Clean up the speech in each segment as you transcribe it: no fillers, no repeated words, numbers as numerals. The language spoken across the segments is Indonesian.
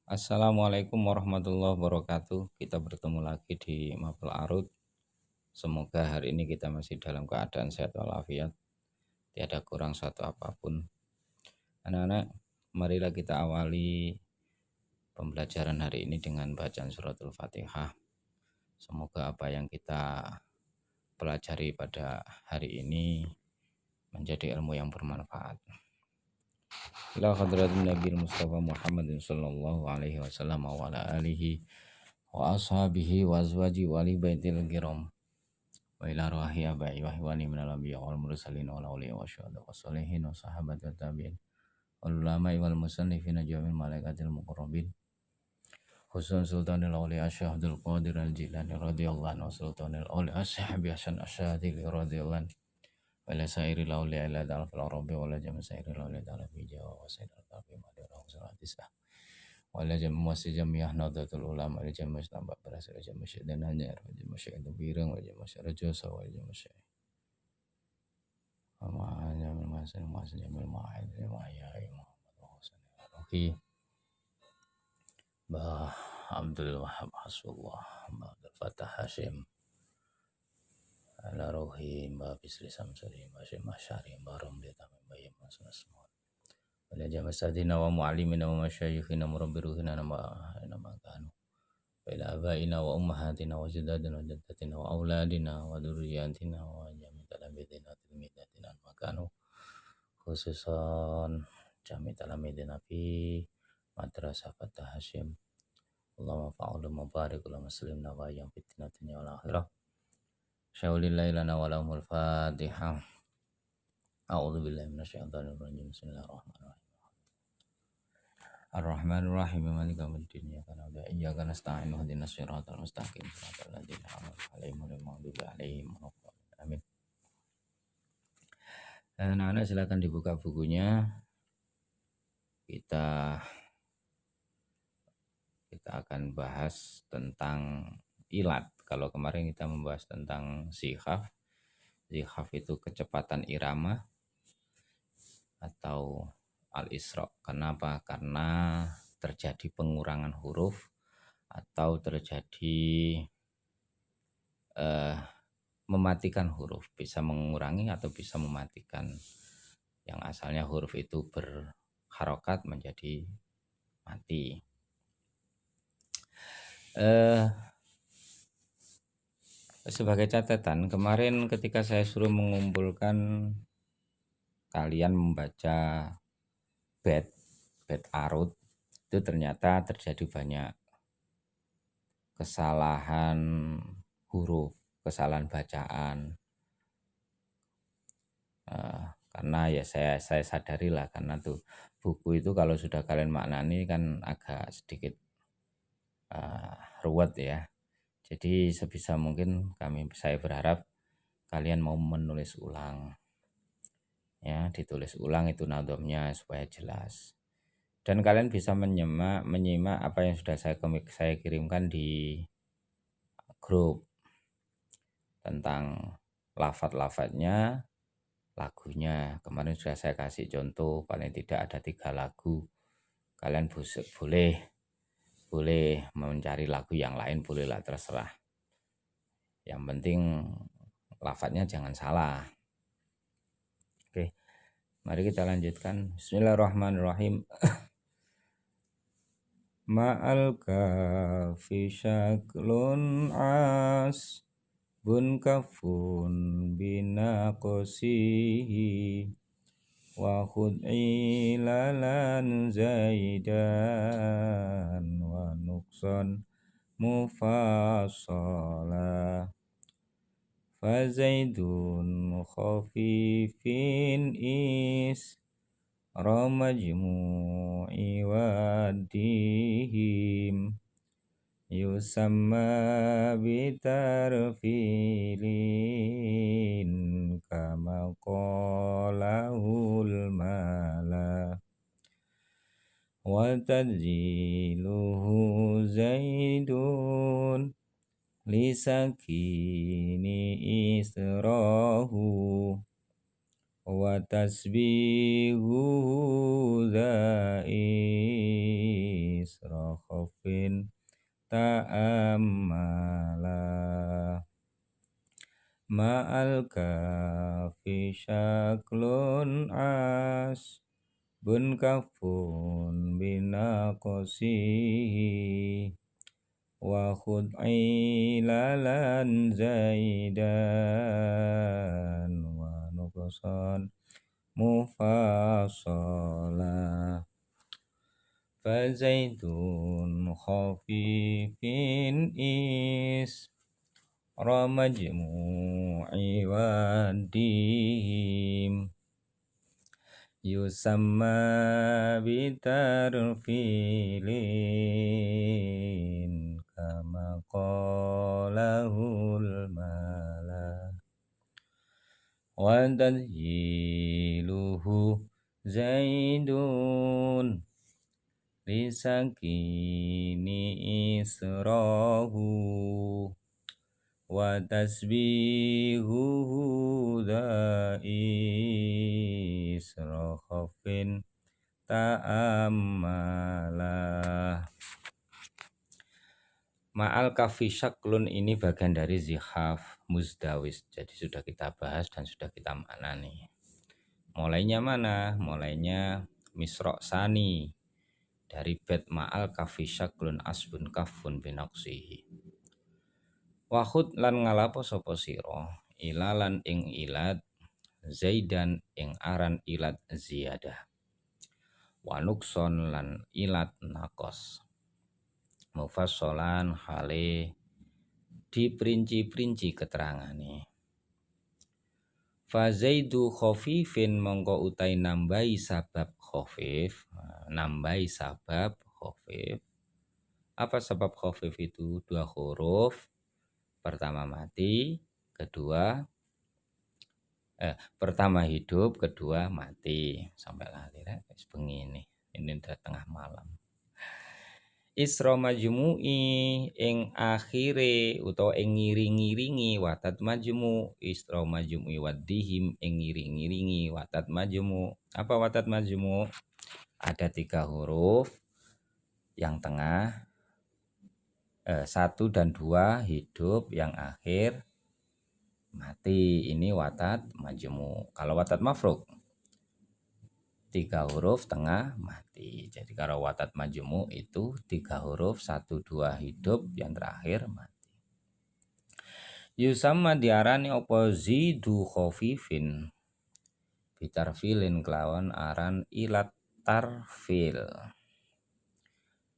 Assalamualaikum warahmatullahi wabarakatuh. Kita bertemu lagi di Mapel Arut. Semoga hari ini kita masih dalam keadaan sehat walafiat, tiada kurang suatu apapun. Anak-anak, marilah kita awali pembelajaran hari ini dengan bacaan suratul Fatihah. Semoga apa yang kita pelajari pada hari ini menjadi ilmu yang bermanfaat. Ila hadratin Nabi Mustafa Muhammadin sallallahu alaihi wasallam wa ala alihi wa ashabihi wa azwaji wa li baitil kiram wa ila ruhi abai wa hiwani minal anbiya wal mursalin wal awliya wa syuhada wa sholihin wa sahabat wa tabi'in wal ulama wal musannifin jamil malaikatil muqarrabin khusus sultanil awliya syahadul qadir al jilani radhiyallahu anhu sultanil awliya ashabi hasan asyadili radhiyallahu anhu wala sairil awliya ila da'al fil arabi wala jama sairil awliya ta'ala fi jawa wa sairil qalbi madara wa salatisah wala jam masih jamiah nahdlatul ulama wala jam tambah berasa jam dan hanya jam itu birang wala jam raja sawa jam ama jam masih jam ma'id ya Muhammad Rasul Bah Abdul Wahab Hasbullah Abdul Fatah Hashim ala rohi Mbak Bisri Samsuri Mbak Masyari Mbak Romli Tamim Mbak Masna semua wala jam sadina wa mu'allimina wa masyayikhina murabbiruhina nama kanu ila abaina wa ummahatina wa jadadina wa jaddatina wa auladina wa dzurriyyatina wa jami' talamidina tilmidatina makanu khususan jami' talamidina fi madrasah Fatah Hashim Allahumma fa'alu mubarik wa muslimna wa yang fitnatunya wal akhirah syaulillahi lana wa lahumul fatihah a'udzu billahi minasyaitonir rajim bismillahirrahmanirrahim Ar-Rahmanir Rahim Maliki yaumiddin iyyaka na'budu wa iyyaka nasta'in ihdinas siratal mustaqim siratal ladzina an'amta 'alaihim ghairil maghdubi 'alaihim waladdallin amin. Anak-anak silakan dibuka bukunya. Kita akan bahas tentang ilat. Kalau kemarin kita membahas tentang zikhaf. Zikhaf itu kecepatan irama atau al-isra. Kenapa? Karena terjadi pengurangan huruf atau terjadi mematikan huruf, bisa mengurangi atau bisa mematikan yang asalnya huruf itu berharokat menjadi mati. Sebagai catatan, kemarin ketika saya suruh mengumpulkan kalian membaca bait arut, itu ternyata terjadi banyak kesalahan huruf, kesalahan bacaan. Karena ya saya sadari lah, karena tuh buku itu kalau sudah kalian maknani kan agak sedikit ruwet ya. Jadi sebisa mungkin saya berharap kalian mau menulis ulang. Ya, ditulis ulang itu nadhamnya supaya jelas. Dan kalian bisa menyimak apa yang sudah saya kirimkan di grup tentang lafadz-lafadznya, lagunya. Kemarin sudah saya kasih contoh, paling tidak ada 3 lagu. Kalian boleh mencari lagu yang lain, bolehlah, terserah. Yang penting lafadznya jangan salah. Oke, mari kita lanjutkan. Bismillahirrahmanirrahim. Ma'al kafi syaklun as bun kafun bina qasihi wa khud'i lalan zaidan wa nuqsan mufassala fa zaidun khafifin is ramajmu'i wadihim yusamma bitarfilin kama qalahul mala wa tadjiluhu zaidun lisakini israhu wa tasbihu dha isra khofin ta'ammala ma'al kafi syaklun as bun kafun binaqosihi wa khud'ilalan zaidan wa nuqsan mufassala fazaitun khafifin is ramajmu'i wadihim yusamma bitarfilin kama qalahul mala wa tadjiluhu zaidun lisakini israhu wa tasbihuhu isra khafin ta'ammala. Ma'al kafi syaklun ini bagian dari zihaf muzdawis. Jadi sudah kita bahas dan sudah kita maknani. Mulainya mana? Mulainya misra' sani dari bet ma'al kafi syaklun asbun kafun binaqsihi. Wahud lan ngalapo sapa sira ilalan ing ilat zaidan ing aran ilat ziyadah wa nukson lan ilat nakos mufassalan hale diperinci-perinci keterangane. Fa zaidu khafifin mongko utai nambahi sabab khafif, nambahi sabab khafif. Apa sebab khafif itu? Dua huruf. Pertama mati, pertama hidup, kedua mati. Sampai lahir bengi ini udah tengah malam. Isra majmu'i ing akhire utawa ing ngiring-ngiringi watat majmu, isra majmu'i wadihim ing ngiring-ngiringi watat majmu. Apa watat majmu? Ada 3 huruf, yang tengah 1 dan 2 hidup, yang akhir mati. Ini watat majmu. Kalau watat mafruk 3 huruf tengah mati. Jadi kalau watat majmu itu 3 huruf 1 2 hidup, yang terakhir mati. Yusamma diarani apa zidu khafifin bitarfilin kelawan aran ilat tarfil.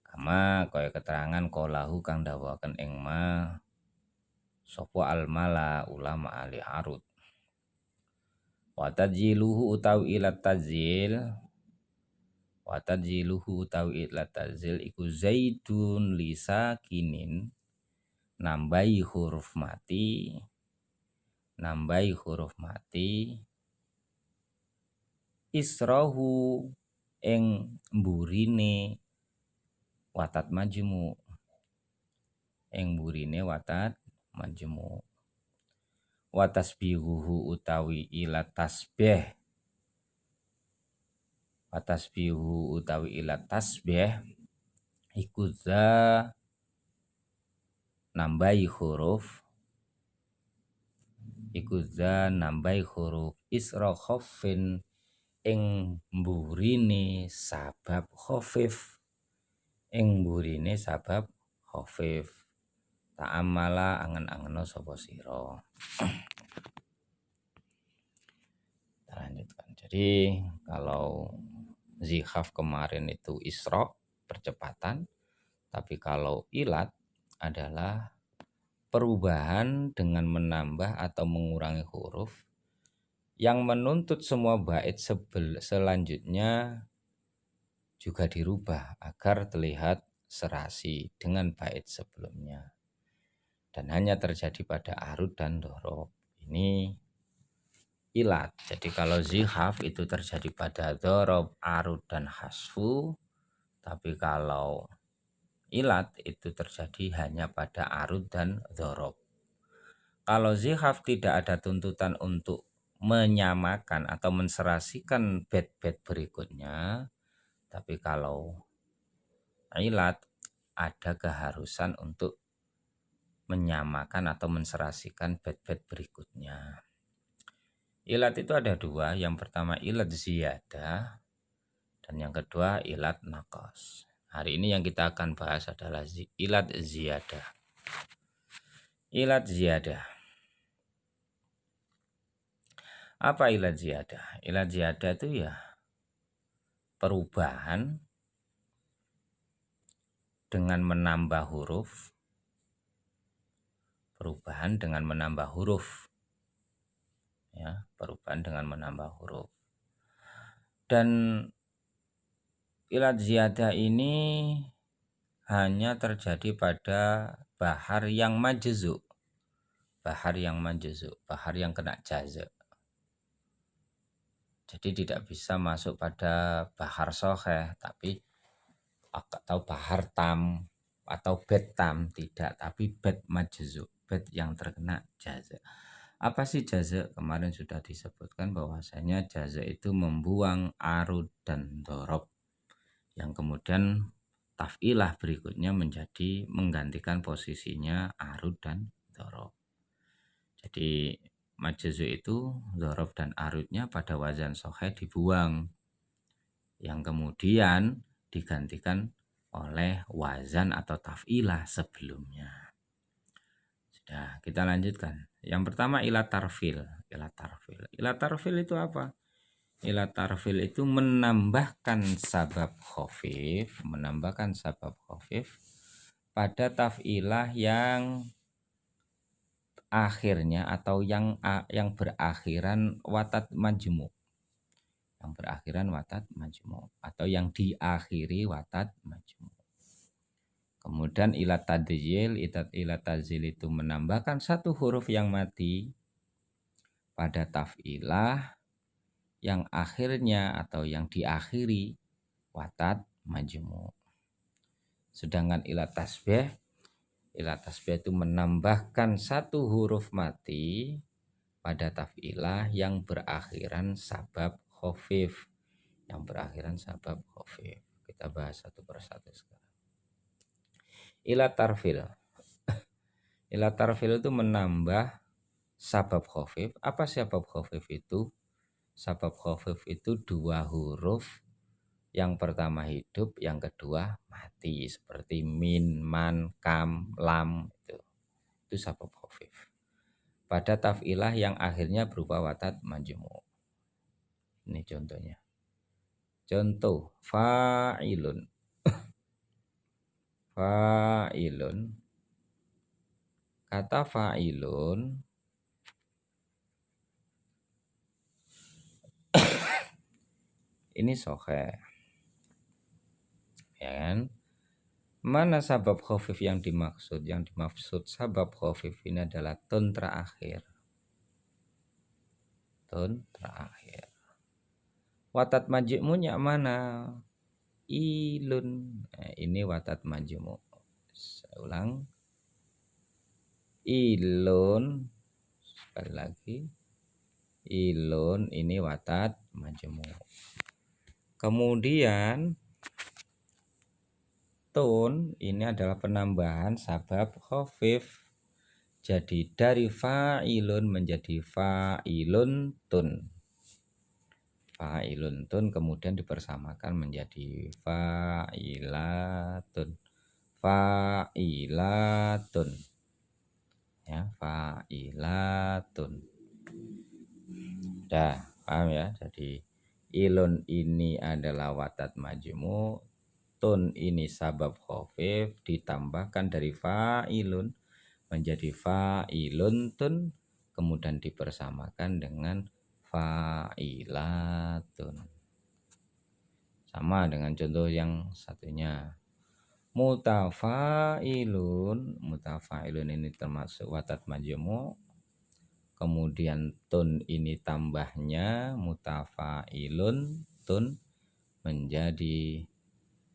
Kama kaya keterangan qalahu kang dawaken ing ma sapa almala ulama ali arud. Wa tadjiluhu utawi ilat tadzil, wa tadjiluhu utawi ilat tadzil iku zaidun lisakinin nambahi huruf mati, nambahi huruf mati israhu ing mburine watat majmu, ing mburine watat majmu. Wa tasbihuhu utawi ilat tasbih, wa tasbihu utawi ilat tasbih iku za nambahi huruf, iku za nambahi huruf isra khafin ing mburine sabab khafif, ing mburine sabab khafif. Ta'amala angen-angeno sapa sira. Lanjutkan. Jadi kalau zihaf kemarin itu isra, percepatan, tapi kalau ilat adalah perubahan dengan menambah atau mengurangi huruf yang menuntut semua bait selanjutnya juga dirubah agar terlihat serasi dengan bait sebelumnya. Dan hanya terjadi pada arud dan dorob. Ini ilat. Jadi kalau zihaf itu terjadi pada dorob, arud, dan hasfu. Tapi kalau ilat itu terjadi hanya pada arud dan dorob. Kalau zihaf tidak ada tuntutan untuk menyamakan atau menserasikan bait-bait berikutnya. Tapi kalau ilat ada keharusan untuk menyamakan atau menserasikan bait-bait berikutnya. Ilat itu ada dua, yang pertama ilat ziyadah dan yang kedua ilat naqas. Hari ini yang kita akan bahas adalah ilat ziyadah. Ilat ziyadah. Apa ilat ziyadah? Ilat ziyadah itu ya perubahan dengan menambah huruf. Perubahan dengan menambah huruf. Ya, perubahan dengan menambah huruf. Dan ilat ziyadah ini hanya terjadi pada bahar yang majzu. Bahar yang majzu, bahar yang kena jaza. Jadi tidak bisa masuk pada bahar soheh, tapi atau bahar tam atau bet tam, tidak, tapi bet majzu, bet yang terkena jaza. Apa sih jaza? Kemarin sudah disebutkan bahwasanya jaza itu membuang arud dan dorob yang kemudian taf'ilah berikutnya menjadi menggantikan posisinya arud dan dorob. Jadi majzu itu dorob dan arudnya pada wazan soheh dibuang, yang kemudian digantikan oleh wazan atau taf'ilah sebelumnya. Sudah, kita lanjutkan. Yang pertama ilat tarfil. Ilat tarfil. Ilat tarfil itu apa? Ilat tarfil itu menambahkan sabab khafif, pada taf'ilah yang akhirnya atau yang berakhiran watat majmu'. Yang berakhiran watat majmu' atau yang diakhiri watat majmu'. Kemudian ilat tadzil, ilat tadzil itu menambahkan satu huruf yang mati pada taf'ilah yang akhirnya atau yang diakhiri watat majmu'. Sedangkan ilat tasbih itu menambahkan satu huruf mati pada taf'ilah yang berakhiran sabab khafif. Kita bahas satu persatu sekarang. Ilat tarfil. Ilat tarfil itu menambah sabab khafif. Apa sabab khafif itu? Sabab khafif itu dua huruf. Yang pertama hidup, yang kedua mati. Seperti min, man, kam, lam. Itu sabab khafif. Pada taf'ilah yang akhirnya berupa watat majmu'. Ini contohnya. Contoh fa'ilun. Fa'ilun. Kata fa'ilun ini soheh. Ya kan? Mana sabab khafif yang dimaksud? Yang dimaksud sabab khafif ini adalah tun terakhir. Tun terakhir. Watat majmu'nya mana? Ilun. Nah, ini watat majmu'. Saya ulang. Ilun. Sekali lagi. Ilun ini watat majmu'. Kemudian tun ini adalah penambahan sabab khafif. Jadi dari fa'ilun menjadi fa'ilun tun. Fa'ilun tun kemudian dipersamakan menjadi fa'ilatun. Fa'ilatun. Ya, fa'ilatun. Dah, paham ya? Jadi ilun ini adalah watat majmu', tun ini sabab khafif, ditambahkan dari fa'ilun menjadi fa'ilun tun, kemudian dipersamakan dengan fa'ilatun. Sama dengan contoh yang satunya. Mutafa'ilun ini termasuk watat majmu'. Kemudian tun ini tambahnya mutafa'ilun tun menjadi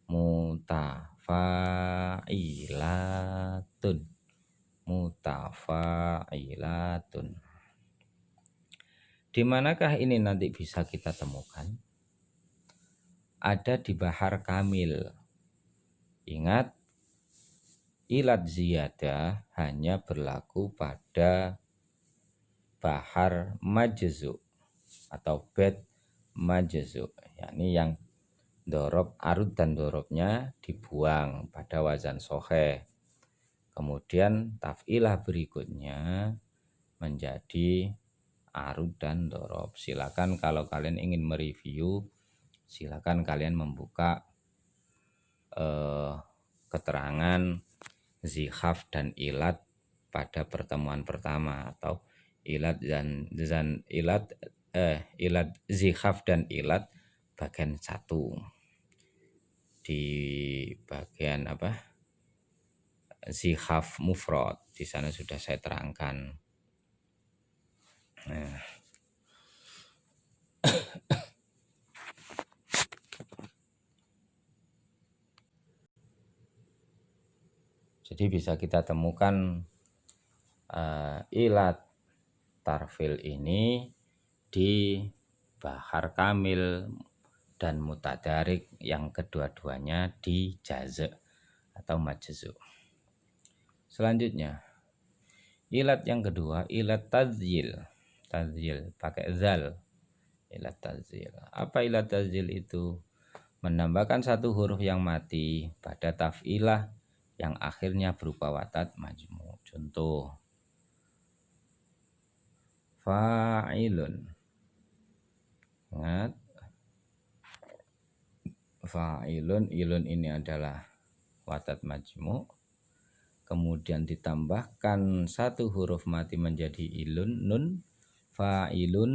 mutafa'ilatun. Mutafa'ilatun. Di manakah ini nanti bisa kita temukan? Ada di bahar kamil. Ingat, ilat ziyadah hanya berlaku pada bahar majzu atau bed majzu, yakni yang dorob arud dan dorobnya dibuang pada wazan soheh. Kemudian taf'ilah berikutnya menjadi arud dan dorob. Silakan kalau kalian ingin mereview, silakan kalian membuka keterangan zikhaf dan ilat pada pertemuan pertama, atau ilat dan ilat zikhaf dan ilat bagian 1 di bagian zikhaf mufrad. Di sana sudah saya terangkan. Nah, jadi bisa kita temukan ilat tarfil ini di bahar kamil dan mutadarik yang kedua-duanya di jaza atau majzu. Selanjutnya ilat yang kedua, ilat tazyil. Tazyil pakai zal. Ilat tazyil. Apa ilat tazyil itu? Menambahkan satu huruf yang mati pada taf'ilah yang akhirnya berupa watat majmu. Contoh fa'ilun. Ingat, fa'ilun, ilun ini adalah watat majmu. Kemudian ditambahkan satu huruf mati menjadi ilun, nun. Fa'ilun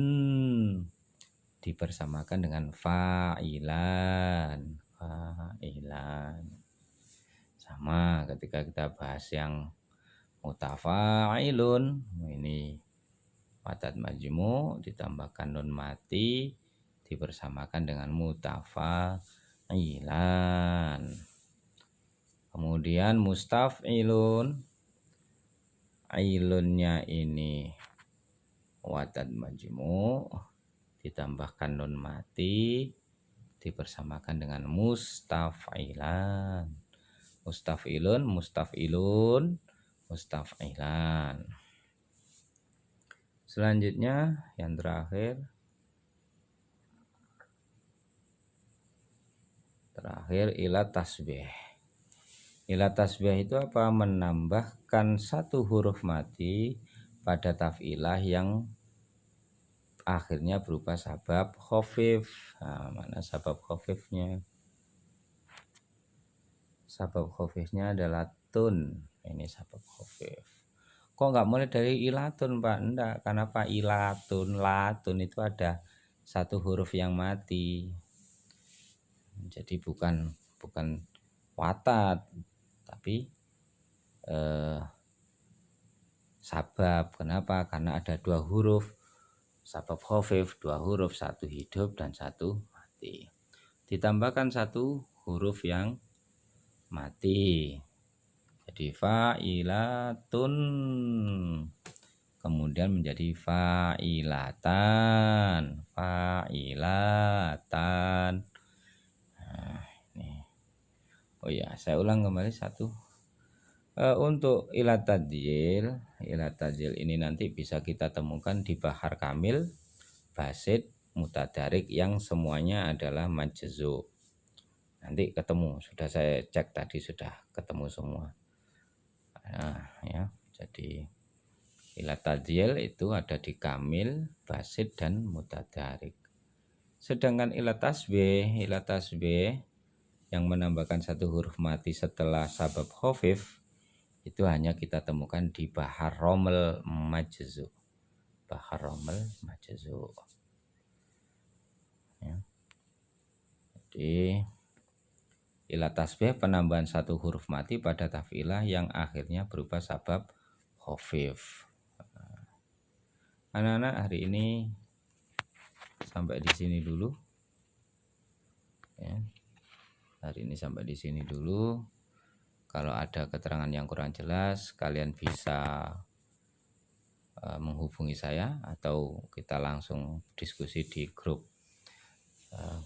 dipersamakan dengan fa'ilan. Fa'ilan. Sama ketika kita bahas yang mutafa'ilun, ini watat majmu ditambahkan nun mati dipersamakan dengan mutafa'ilan. Kemudian mustaf'ilun, ilunnya ini watat majmu ditambahkan nun mati dipersamakan dengan mustaf'ilan. Mustaf'ilun, mustaf'ilun, mustaf'ilan. Selanjutnya yang terakhir ilat tasbih. Ilat tasbih itu apa? Menambahkan satu huruf mati pada taf'ilah yang akhirnya berupa sabab khafif. Nah, mana sabab khafifnya? Sabab khafifnya adalah tun. Ini sabab khafif. Kok nggak mulai dari ilatun, Pak? Enggak, kenapa ilatun? Latun itu ada satu huruf yang mati. Jadi bukan watat, tapi sabab. Kenapa? Karena ada dua huruf sabab khafif, dua huruf, satu hidup dan satu mati. Ditambahkan satu huruf yang mati, jadi fa'ilatun, kemudian menjadi fa'ilatan. Nah, ini. Oh ya, saya ulang kembali satu. Untuk ilat tazyil ini nanti bisa kita temukan di bahar kamil, basit, mutadarik yang semuanya adalah majzu. Nanti ketemu, sudah saya cek tadi sudah ketemu semua. Nah, ya, jadi ilat tazyil itu ada di kamil, basit dan mutadarik. Sedangkan ilat tasbih yang menambahkan satu huruf mati setelah sabab khafif itu hanya kita temukan di bahar romel majzu. Bahar romel majzu. Ya. Jadi ilat tasbih penambahan satu huruf mati pada taf'ilah yang akhirnya berupa sabab khafif. Anak-anak, hari ini sampai di sini dulu. Ya. Hari ini sampai di sini dulu. Kalau ada keterangan yang kurang jelas, kalian bisa menghubungi saya atau kita langsung diskusi di grup.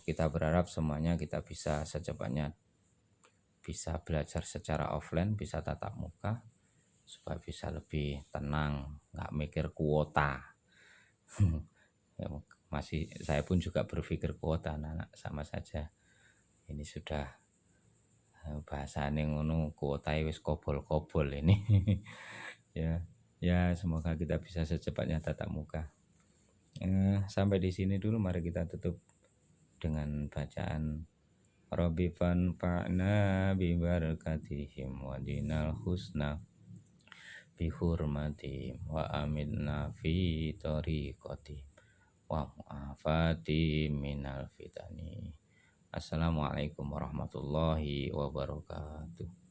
Kita berharap semuanya kita bisa secepatnya bisa belajar secara offline, bisa tatap muka, supaya bisa lebih tenang, nggak mikir kuota. Ya, masih saya pun juga berpikir kuota, anak-anak sama saja. Ini sudah bahasane ngono, kuota wis kobol-kobol ini. Ya, ya semoga kita bisa secepatnya tatap muka. Sampai di sini dulu, mari kita tutup dengan bacaan Rabbi fanfa'na bi barakatihim wa dinal husna bi hurmati wa aminna fi tariqati wa mu'afati minal fitani. Assalamualaikum warahmatullahi wabarakatuh.